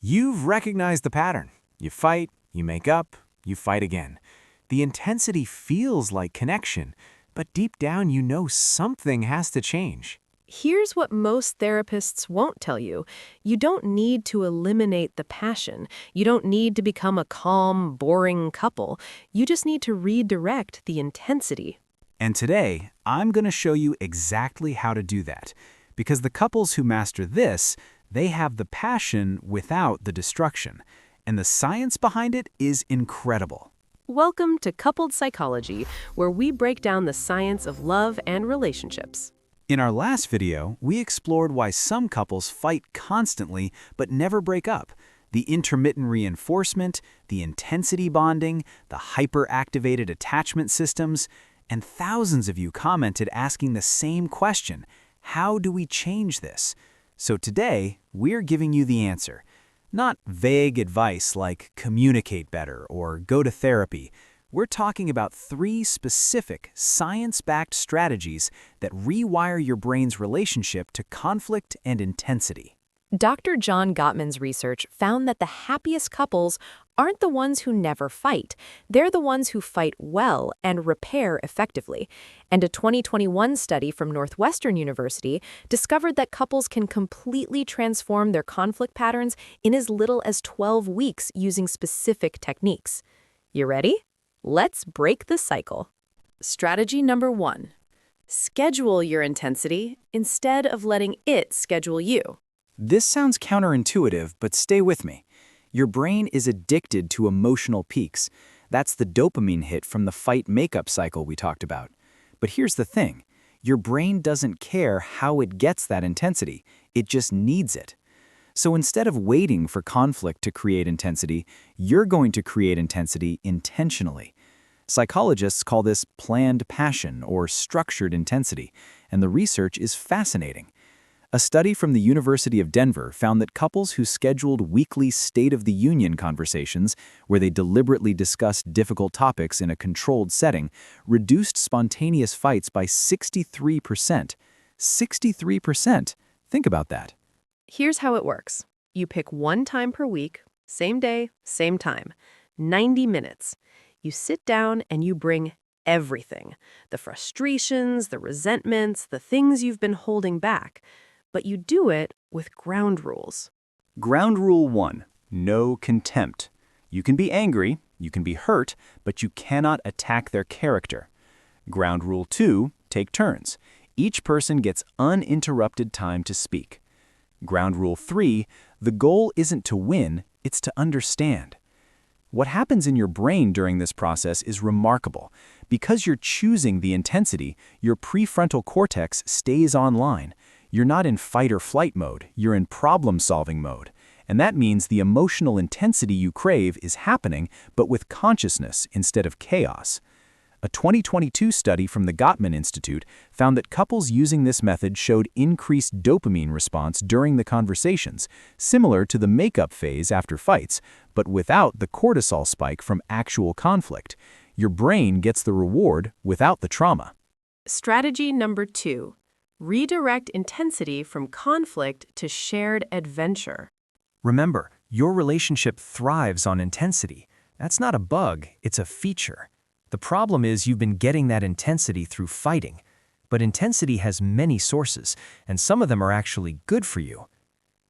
You've recognized the pattern. You fight, you make up, you fight again. The intensity feels like connection, but deep down you know something has to change. Here's what most therapists won't tell you. You don't need to eliminate the passion. You don't need to become a calm, boring couple. You just need to redirect the intensity. And today, I'm going to show you exactly how to do that. Because the couples who master this, they have the passion without the destruction. And the science behind it is incredible. Welcome to Coupled Psychology, where we break down the science of love and relationships. In our last video, we explored why some couples fight constantly but never break up. The intermittent reinforcement, the intensity bonding, the hyper-activated attachment systems, and thousands of you commented asking the same question: how do we change this? So today, we're giving you the answer. Not vague advice like communicate better or go to therapy. We're talking about 3 specific, science-backed strategies that rewire your brain's relationship to conflict and intensity. Dr. John Gottman's research found that the happiest couples aren't the ones who never fight. They're the ones who fight well and repair effectively. And a 2021 study from Northwestern University discovered that couples can completely transform their conflict patterns in as little as 12 weeks using specific techniques. You ready? Let's break the cycle. Strategy number 1. Schedule your intensity instead of letting it schedule you. This sounds counterintuitive, but stay with me. Your brain is addicted to emotional peaks. That's the dopamine hit from the fight-makeup cycle we talked about. But here's the thing. Your brain doesn't care how it gets that intensity. It just needs it. So instead of waiting for conflict to create intensity, you're going to create intensity intentionally. Psychologists call this planned passion or structured intensity, and the research is fascinating. A study from the University of Denver found that couples who scheduled weekly State of the Union conversations, where they deliberately discussed difficult topics in a controlled setting, reduced spontaneous fights by 63%. 63%! Think about that. Here's how it works. You pick one time per week, same day, same time, 90 minutes. You sit down and you bring everything. The frustrations, the resentments, the things you've been holding back. But you do it with ground rules. Ground rule 1, no contempt. You can be angry, you can be hurt, but you cannot attack their character. Ground rule 2, take turns. Each person gets uninterrupted time to speak. Ground rule 3, the goal isn't to win, it's to understand. What happens in your brain during this process is remarkable. Because you're choosing the intensity, your prefrontal cortex stays online. You're not in fight or flight mode, you're in problem-solving mode. And that means the emotional intensity you crave is happening, but with consciousness instead of chaos. A 2022 study from the Gottman Institute found that couples using this method showed increased dopamine response during the conversations, similar to the makeup phase after fights, but without the cortisol spike from actual conflict. Your brain gets the reward without the trauma. Strategy number 2. Redirect intensity from conflict to shared adventure. Remember, your relationship thrives on intensity. That's not a bug, it's a feature. The problem is you've been getting that intensity through fighting. But intensity has many sources, and some of them are actually good for you.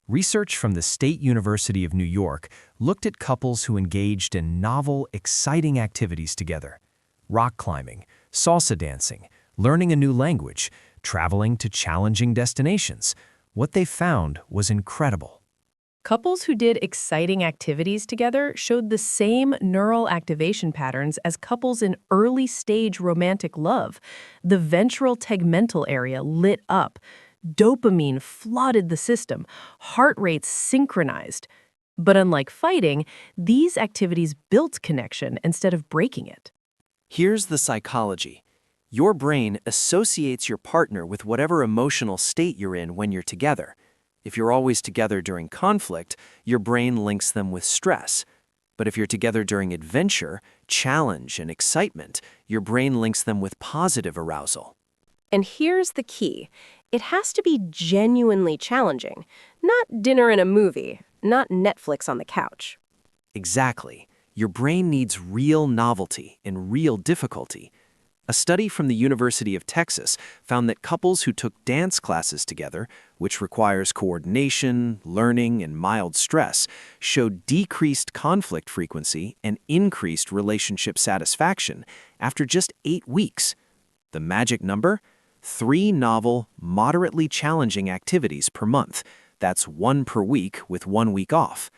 Research from the State University of New York looked at couples who engaged in novel, exciting activities together. Rock climbing, salsa dancing, learning a new language, traveling to challenging destinations. What they found was incredible. Couples who did exciting activities together showed the same neural activation patterns as couples in early-stage romantic love. The ventral tegmental area lit up. Dopamine flooded the system. Heart rates synchronized. But unlike fighting, these activities built connection instead of breaking it. Here's the psychology. Your brain associates your partner with whatever emotional state you're in when you're together. If you're always together during conflict, your brain links them with stress. But if you're together during adventure, challenge, and excitement, your brain links them with positive arousal. And here's the key. It has to be genuinely challenging, not dinner and a movie. not Netflix on the couch. Exactly. Your brain needs real novelty and real difficulty. A study from the University of Texas found that couples who took dance classes together, which requires coordination, learning, and mild stress, showed decreased conflict frequency and increased relationship satisfaction after just 8 weeks. The magic number? 3 novel, moderately challenging activities per month. That's 1 per week with 1 week off.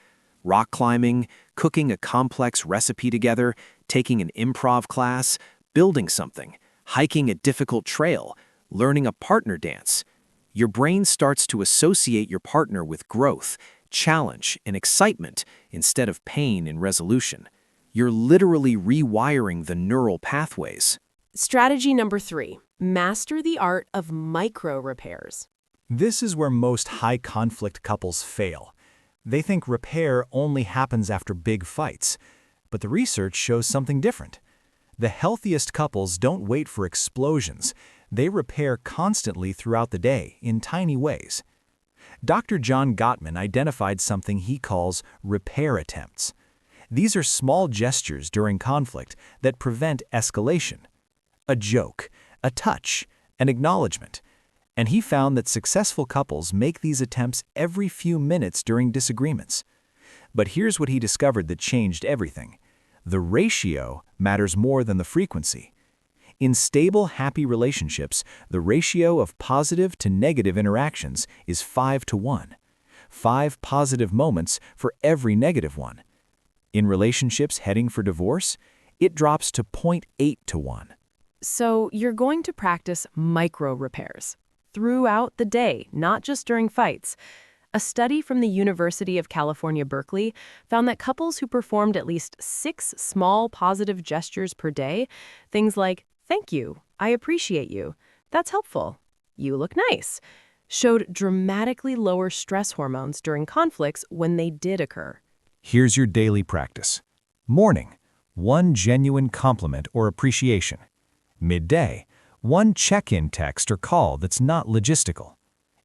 Rock climbing, cooking a complex recipe together, taking an improv class, building something, hiking a difficult trail, learning a partner dance. Your brain starts to associate your partner with growth, challenge, and excitement instead of pain and resolution. You're literally rewiring the neural pathways. Strategy number 3, master the art of micro repairs. This is where most high-conflict couples fail. They think repair only happens after big fights, but the research shows something different. The healthiest couples don't wait for explosions. They repair constantly throughout the day in tiny ways. Dr. John Gottman identified something he calls repair attempts. These are small gestures during conflict that prevent escalation. A joke, a touch, an acknowledgement. And he found that successful couples make these attempts every few minutes during disagreements. But here's what he discovered that changed everything. The ratio matters more than the frequency. In stable, happy relationships, the ratio of positive to negative interactions is 5-to-1. 5 positive moments for every negative one. In relationships heading for divorce, it drops to 0.8-to-1. So you're going to practice micro repairs throughout the day, not just during fights. A study from the University of California, Berkeley, found that couples who performed at least 6 small positive gestures per day, things like, "Thank you," "I appreciate you," "That's helpful," "You look nice," showed dramatically lower stress hormones during conflicts when they did occur. Here's your daily practice. Morning, 1 genuine compliment or appreciation. Midday, 1 check-in text or call that's not logistical.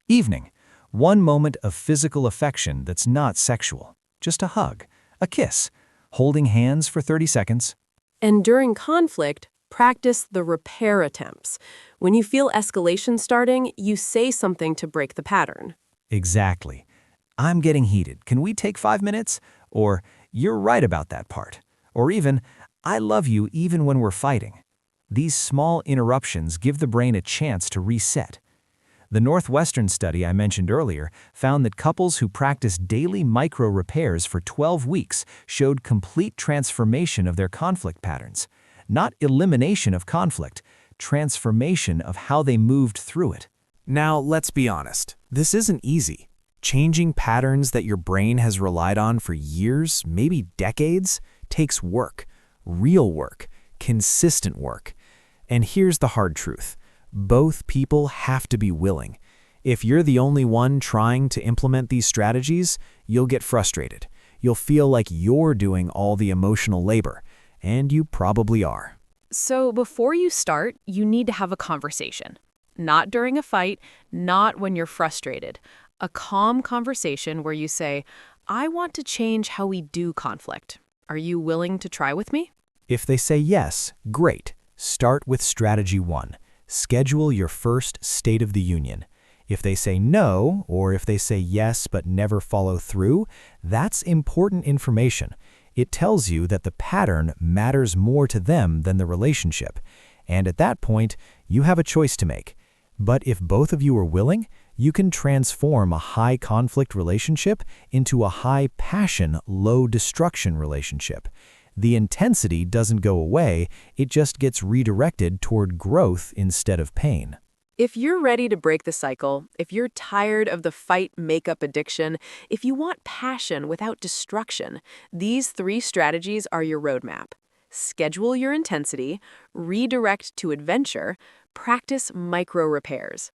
Evening, 1 moment of physical affection that's not sexual. Just a hug, a kiss, holding hands for 30 seconds. And during conflict, practice the repair attempts. When you feel escalation starting, you say something to break the pattern. Exactly. "I'm getting heated. Can we take 5 minutes?" Or, "You're right about that part." Or even, "I love you even when we're fighting." These small interruptions give the brain a chance to reset. The Northwestern study I mentioned earlier found that couples who practiced daily micro repairs for 12 weeks showed complete transformation of their conflict patterns. Not elimination of conflict, transformation of how they moved through it. Now, let's be honest. This isn't easy. Changing patterns that your brain has relied on for years, maybe decades, takes work. Real work. Consistent work. And here's the hard truth. Both people have to be willing. If you're the only one trying to implement these strategies, you'll get frustrated. You'll feel like you're doing all the emotional labor, and you probably are. So before you start, you need to have a conversation. Not during a fight, not when you're frustrated. A calm conversation where you say, "I want to change how we do conflict. Are you willing to try with me?" If they say yes, great. Start with strategy 1. Schedule your first State of the Union. If they say no, or if they say yes but never follow through, that's important information. It tells you that the pattern matters more to them than the relationship. And at that point, you have a choice to make. But if both of you are willing, you can transform a high-conflict relationship into a high-passion, low-destruction relationship. The intensity doesn't go away, it just gets redirected toward growth instead of pain. If you're ready to break the cycle, if you're tired of the fight-makeup addiction, if you want passion without destruction, these 3 strategies are your roadmap. Schedule your intensity, redirect to adventure, practice micro repairs.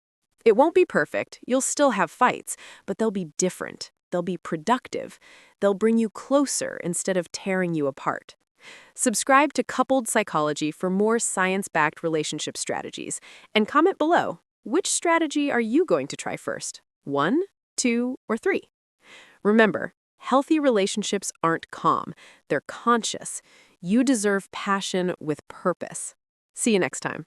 It won't be perfect, you'll still have fights, but they'll be different. They'll be productive. They'll bring you closer instead of tearing you apart. Subscribe to Coupled Psychology for more science-backed relationship strategies. And comment below, which strategy are you going to try first? 1, 2, or 3? Remember, Healthy relationships aren't calm, they're conscious. You deserve passion with purpose. See you next time.